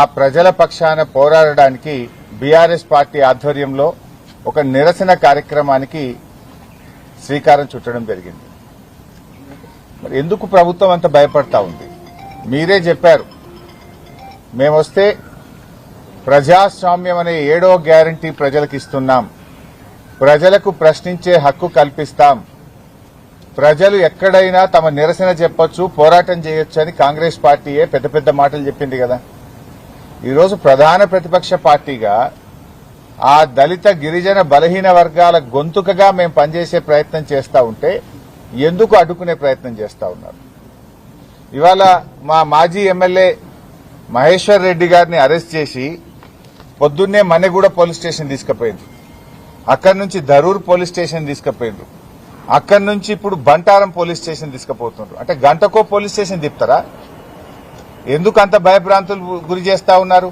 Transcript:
ఆ ప్రజల పక్షాన పోరాడడానికి బీఆర్ఎస్ పార్టీ ఆధ్వర్యంలో ఒక నిరసన కార్యక్రమానికి శ్రీకారం చుట్టడం జరిగింది. మరి ఎందుకు ప్రభుత్వం అంత భయపడతా ఉంది? మీరే చెప్పారు, మేమొస్తే ప్రజాస్వామ్యం అనే 7వ గ్యారంటీ ప్రజలకు ఇస్తున్నాం, ప్రజలకు ప్రశ్నించే హక్కు కల్పిస్తాం, ప్రజలు ఎక్కడైనా తమ నిరసన చెప్పొచ్చు, పోరాటం చేయొచ్చు అని కాంగ్రెస్ పార్టీయే పెద్ద పెద్ద మాటలు చెప్పింది కదా. ఈరోజు ప్రధాన ప్రతిపక్ష పార్టీగా ఆ దళిత గిరిజన బలహీన వర్గాల గొంతుకగా మేము పనిచేసే ప్రయత్నం చేస్తా ఉంటే ఎందుకు అడ్డుకునే ప్రయత్నం చేస్తా ఉన్నారు? ఇవాళ మా మాజీ ఎమ్మెల్యే మహేశ్వర్ రెడ్డి గారిని అరెస్ట్ చేసి పొద్దున్నే మన్నెగూడ పోలీస్ స్టేషన్ తీసుకుపోయింది, అక్కడి నుంచి ధరూర్ పోలీస్ స్టేషన్ తీసుకుపోయిండ్రు, అక్కడి నుంచి ఇప్పుడు బంటారం పోలీస్ స్టేషన్ తీసుకుపోతుండ్రు. అంటే గంటకో పోలీస్ స్టేషన్ తిప్పుతారా? ఎందుకు అంత భయభ్రాంతులు గురి చేస్తా ఉన్నారు?